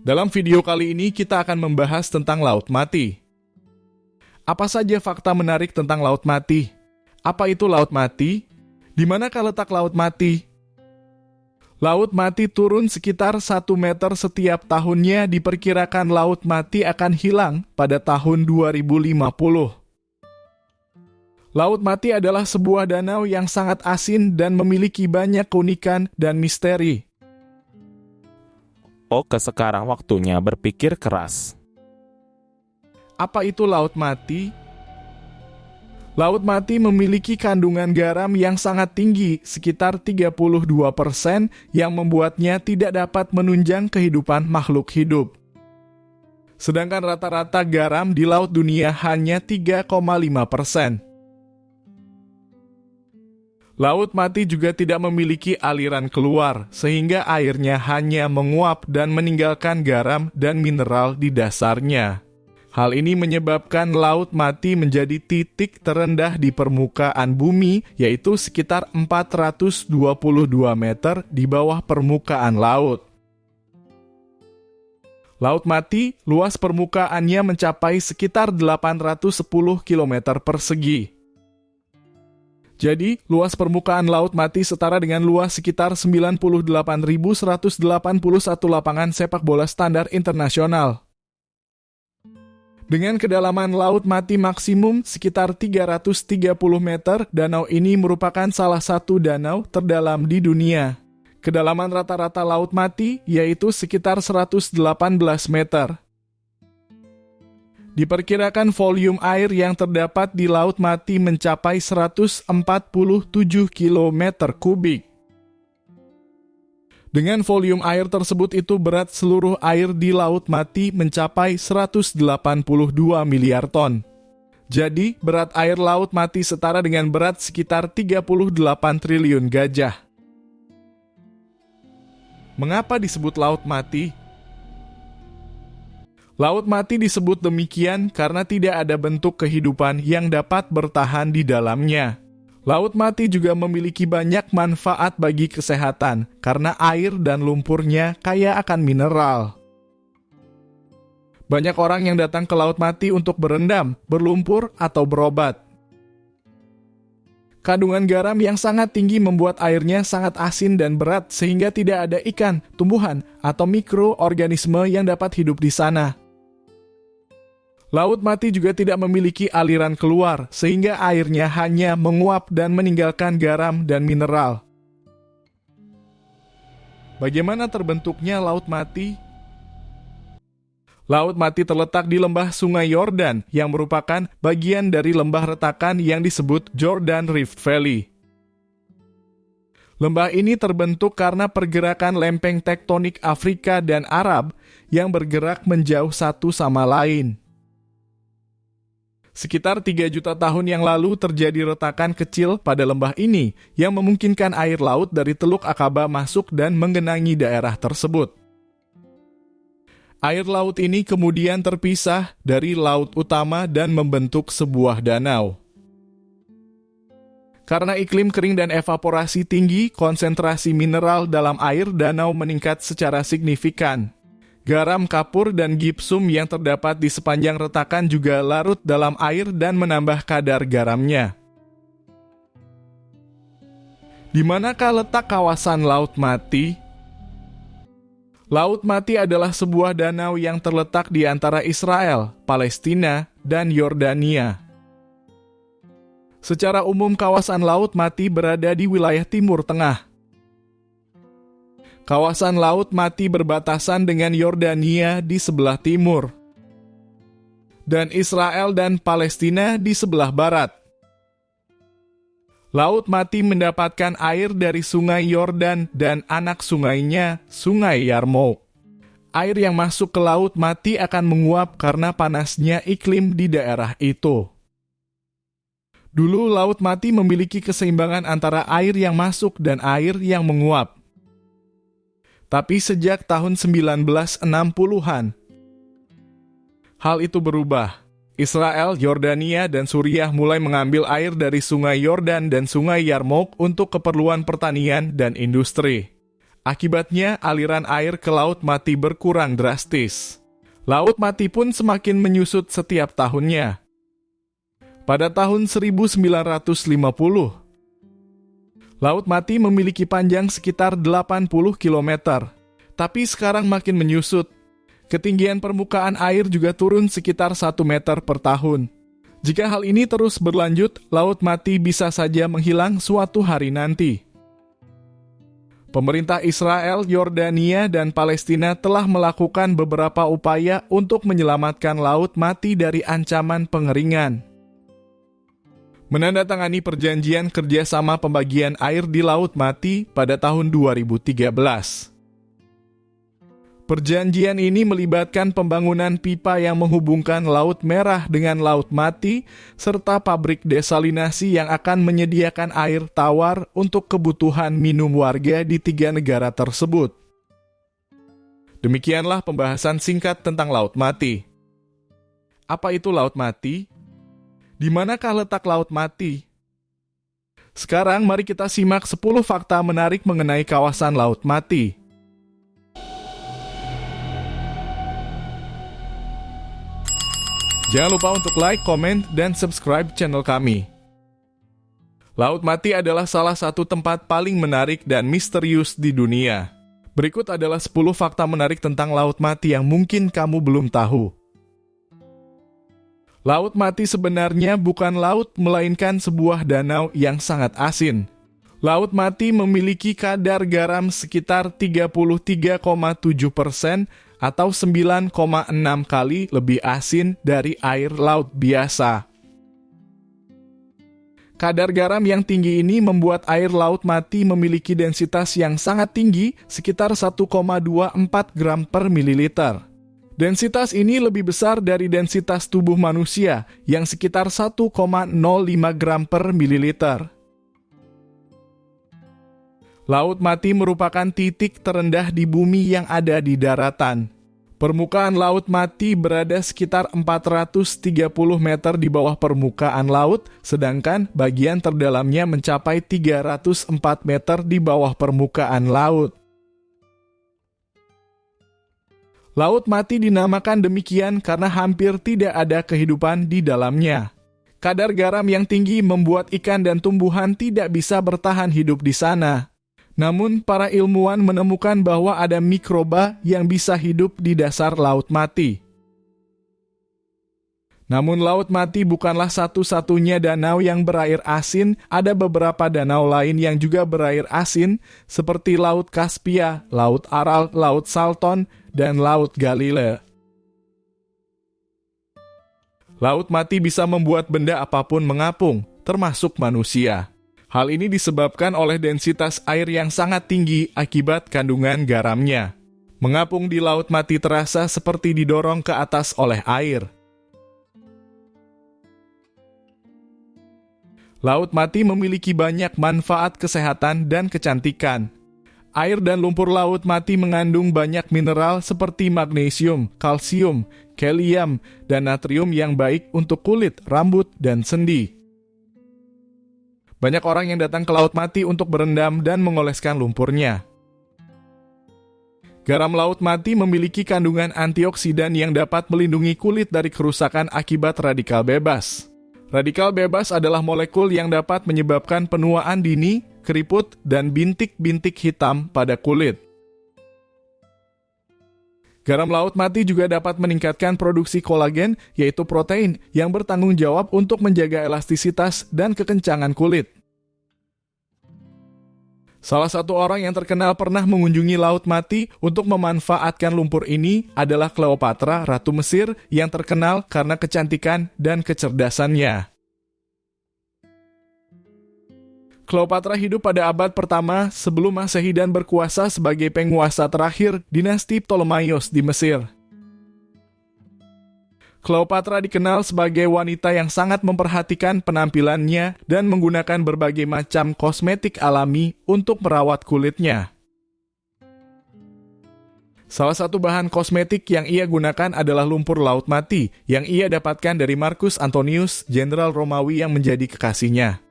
Dalam video kali ini kita akan membahas tentang Laut Mati. Apa saja fakta menarik tentang Laut Mati? Apa itu Laut Mati? Di manakah letak Laut Mati? Laut Mati turun sekitar 1 meter setiap tahunnya. Diperkirakan Laut Mati akan hilang pada tahun 2050. Laut Mati adalah sebuah danau yang sangat asin dan memiliki banyak keunikan dan misteri. Oke, sekarang waktunya berpikir keras. Apa itu Laut Mati? Laut Mati memiliki kandungan garam yang sangat tinggi, sekitar 32%, yang membuatnya tidak dapat menunjang kehidupan makhluk hidup. Sedangkan rata-rata garam di laut dunia hanya 3,5%. Laut Mati juga tidak memiliki aliran keluar, sehingga airnya hanya menguap dan meninggalkan garam dan mineral di dasarnya. Hal ini menyebabkan Laut Mati menjadi titik terendah di permukaan bumi, yaitu sekitar 422 meter di bawah permukaan laut. Laut Mati, luas permukaannya mencapai sekitar 810 km persegi. Jadi, luas permukaan Laut Mati setara dengan luas sekitar 98.181 lapangan sepak bola standar internasional. Dengan kedalaman Laut Mati maksimum sekitar 330 meter, danau ini merupakan salah satu danau terdalam di dunia. Kedalaman rata-rata Laut Mati yaitu sekitar 118 meter. Diperkirakan volume air yang terdapat di Laut Mati mencapai 147 km kubik. Dengan volume air tersebut itu berat seluruh air di Laut Mati mencapai 182 miliar ton. Jadi, berat air Laut Mati setara dengan berat sekitar 38 triliun gajah. Mengapa disebut Laut Mati? Laut Mati disebut demikian karena tidak ada bentuk kehidupan yang dapat bertahan di dalamnya. Laut Mati juga memiliki banyak manfaat bagi kesehatan karena air dan lumpurnya kaya akan mineral. Banyak orang yang datang ke Laut Mati untuk berendam, berlumpur, atau berobat. Kandungan garam yang sangat tinggi membuat airnya sangat asin dan berat sehingga tidak ada ikan, tumbuhan, atau mikroorganisme yang dapat hidup di sana. Laut Mati juga tidak memiliki aliran keluar, sehingga airnya hanya menguap dan meninggalkan garam dan mineral. Bagaimana terbentuknya Laut Mati? Laut Mati terletak di lembah Sungai Yordan, yang merupakan bagian dari lembah retakan yang disebut Jordan Rift Valley. Lembah ini terbentuk karena pergerakan lempeng tektonik Afrika dan Arab yang bergerak menjauh satu sama lain. Sekitar 3 juta tahun yang lalu terjadi retakan kecil pada lembah ini yang memungkinkan air laut dari Teluk Akaba masuk dan menggenangi daerah tersebut. Air laut ini kemudian terpisah dari laut utama dan membentuk sebuah danau. Karena iklim kering dan evaporasi tinggi, konsentrasi mineral dalam air danau meningkat secara signifikan. Garam, kapur, dan gipsum yang terdapat di sepanjang retakan juga larut dalam air dan menambah kadar garamnya. Di manakah letak kawasan Laut Mati? Laut Mati adalah sebuah danau yang terletak di antara Israel, Palestina, dan Yordania. Secara umum kawasan Laut Mati berada di wilayah Timur Tengah. Kawasan Laut Mati berbatasan dengan Yordania di sebelah timur, dan Israel dan Palestina di sebelah barat. Laut Mati mendapatkan air dari Sungai Yordan dan anak sungainya, Sungai Yarmouk. Air yang masuk ke Laut Mati akan menguap karena panasnya iklim di daerah itu. Dulu Laut Mati memiliki keseimbangan antara air yang masuk dan air yang menguap. Tapi sejak tahun 1960-an, hal itu berubah. Israel, Yordania, dan Suriah mulai mengambil air dari Sungai Yordan dan Sungai Yarmouk untuk keperluan pertanian dan industri. Akibatnya, aliran air ke Laut Mati berkurang drastis. Laut Mati pun semakin menyusut setiap tahunnya. Pada tahun 1950, Laut Mati memiliki panjang sekitar 80 km, tapi sekarang makin menyusut. Ketinggian permukaan air juga turun sekitar 1 meter per tahun. Jika hal ini terus berlanjut, Laut Mati bisa saja menghilang suatu hari nanti. Pemerintah Israel, Yordania, dan Palestina telah melakukan beberapa upaya untuk menyelamatkan Laut Mati dari ancaman pengeringan. Menandatangani perjanjian kerjasama pembagian air di Laut Mati pada tahun 2013. Perjanjian ini melibatkan pembangunan pipa yang menghubungkan Laut Merah dengan Laut Mati, serta pabrik desalinasi yang akan menyediakan air tawar untuk kebutuhan minum warga di 3 negara tersebut. Demikianlah pembahasan singkat tentang Laut Mati. Apa itu Laut Mati? Di manakah letak Laut Mati? Sekarang mari kita simak 10 fakta menarik mengenai kawasan Laut Mati. Jangan lupa untuk like, komen, dan subscribe channel kami. Laut Mati adalah salah satu tempat paling menarik dan misterius di dunia. Berikut adalah 10 fakta menarik tentang Laut Mati yang mungkin kamu belum tahu. Laut Mati sebenarnya bukan laut, melainkan sebuah danau yang sangat asin. Laut Mati memiliki kadar garam sekitar 33,7% atau 9,6 kali lebih asin dari air laut biasa. Kadar garam yang tinggi ini membuat air Laut Mati memiliki densitas yang sangat tinggi, sekitar 1,24 gram per mililiter. Densitas ini lebih besar dari densitas tubuh manusia, yang sekitar 1,05 gram per mililiter. Laut Mati merupakan titik terendah di bumi yang ada di daratan. Permukaan Laut Mati berada sekitar 430 meter di bawah permukaan laut, sedangkan bagian terdalamnya mencapai 304 meter di bawah permukaan laut. Laut Mati dinamakan demikian karena hampir tidak ada kehidupan di dalamnya. Kadar garam yang tinggi membuat ikan dan tumbuhan tidak bisa bertahan hidup di sana. Namun, para ilmuwan menemukan bahwa ada mikroba yang bisa hidup di dasar Laut Mati. Namun, Laut Mati bukanlah satu-satunya danau yang berair asin, ada beberapa danau lain yang juga berair asin, seperti Laut Kaspia, Laut Aral, Laut Salton, dan Laut Galilea. Laut Mati bisa membuat benda apapun mengapung, termasuk manusia. Hal ini disebabkan oleh densitas air yang sangat tinggi akibat kandungan garamnya. Mengapung di Laut Mati terasa seperti didorong ke atas oleh air. Laut Mati memiliki banyak manfaat kesehatan dan kecantikan. Air dan lumpur Laut Mati mengandung banyak mineral seperti magnesium, kalsium, kalium, dan natrium yang baik untuk kulit, rambut, dan sendi. Banyak orang yang datang ke Laut Mati untuk berendam dan mengoleskan lumpurnya. Garam Laut Mati memiliki kandungan antioksidan yang dapat melindungi kulit dari kerusakan akibat radikal bebas. Radikal bebas adalah molekul yang dapat menyebabkan penuaan dini, keriput, dan bintik-bintik hitam pada kulit. Garam Laut Mati juga dapat meningkatkan produksi kolagen, yaitu protein, yang bertanggung jawab untuk menjaga elastisitas dan kekencangan kulit. Salah satu orang yang terkenal pernah mengunjungi Laut Mati untuk memanfaatkan lumpur ini adalah Cleopatra, Ratu Mesir, yang terkenal karena kecantikan dan kecerdasannya. Cleopatra hidup pada abad pertama sebelum Masehi dan berkuasa sebagai penguasa terakhir dinasti Ptolemaios di Mesir. Cleopatra dikenal sebagai wanita yang sangat memperhatikan penampilannya dan menggunakan berbagai macam kosmetik alami untuk merawat kulitnya. Salah satu bahan kosmetik yang ia gunakan adalah lumpur Laut Mati yang ia dapatkan dari Marcus Antonius, jenderal Romawi yang menjadi kekasihnya.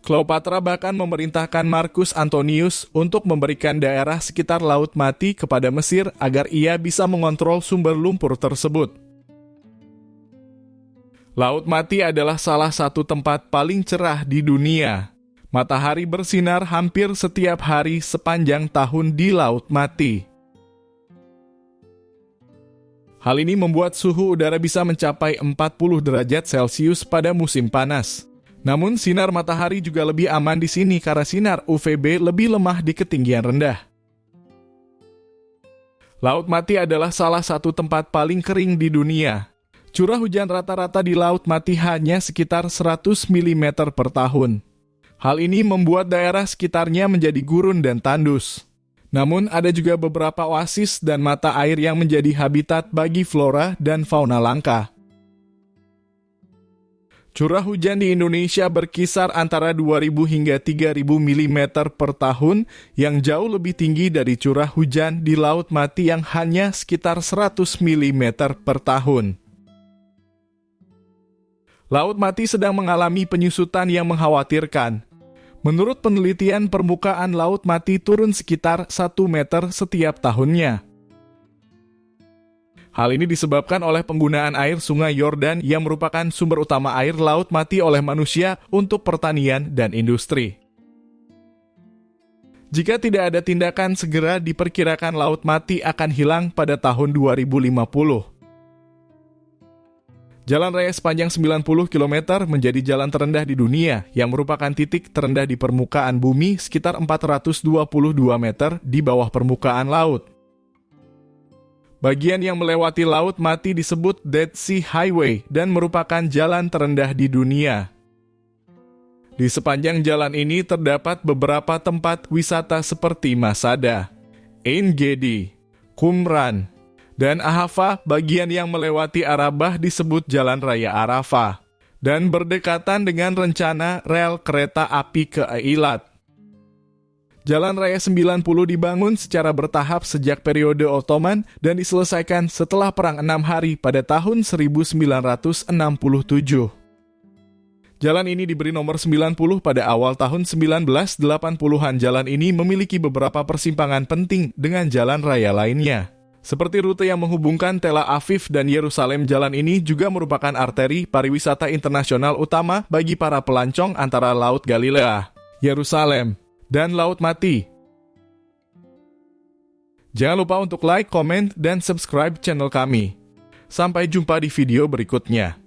Cleopatra bahkan memerintahkan Marcus Antonius untuk memberikan daerah sekitar Laut Mati kepada Mesir agar ia bisa mengontrol sumber lumpur tersebut. Laut Mati adalah salah satu tempat paling cerah di dunia. Matahari bersinar hampir setiap hari sepanjang tahun di Laut Mati. Hal ini membuat suhu udara bisa mencapai 40 derajat Celcius pada musim panas. Namun sinar matahari juga lebih aman di sini karena sinar UVB lebih lemah di ketinggian rendah. Laut Mati adalah salah satu tempat paling kering di dunia. Curah hujan rata-rata di Laut Mati hanya sekitar 100 mm per tahun. Hal ini membuat daerah sekitarnya menjadi gurun dan tandus. Namun ada juga beberapa oasis dan mata air yang menjadi habitat bagi flora dan fauna langka. Curah hujan di Indonesia berkisar antara 2.000 hingga 3.000 mm per tahun yang jauh lebih tinggi dari curah hujan di Laut Mati yang hanya sekitar 100 mm per tahun. Laut Mati sedang mengalami penyusutan yang mengkhawatirkan. Menurut penelitian, permukaan Laut Mati turun sekitar 1 meter setiap tahunnya. Hal ini disebabkan oleh penggunaan air Sungai Yordan yang merupakan sumber utama air Laut Mati oleh manusia untuk pertanian dan industri. Jika tidak ada tindakan segera, diperkirakan Laut Mati akan hilang pada tahun 2050. Jalan raya sepanjang 90 km menjadi jalan terendah di dunia yang merupakan titik terendah di permukaan bumi sekitar 422 meter di bawah permukaan laut. Bagian yang melewati Laut Mati disebut Dead Sea Highway dan merupakan jalan terendah di dunia. Di sepanjang jalan ini terdapat beberapa tempat wisata seperti Masada, Ein Gedi, Qumran, dan Ahafah. Bagian yang melewati Arabah disebut Jalan Raya Arafah dan berdekatan dengan rencana rel kereta api ke Eilat. Jalan Raya 90 dibangun secara bertahap sejak periode Ottoman dan diselesaikan setelah Perang 6 Hari pada tahun 1967. Jalan ini diberi nomor 90 pada awal tahun 1980-an. Jalan ini memiliki beberapa persimpangan penting dengan jalan raya lainnya. Seperti rute yang menghubungkan Tel Aviv dan Yerusalem, jalan ini juga merupakan arteri pariwisata internasional utama bagi para pelancong antara Laut Galilea, Yerusalem, dan Laut Mati. Jangan lupa untuk like, komen, dan subscribe channel kami. Sampai jumpa di video berikutnya.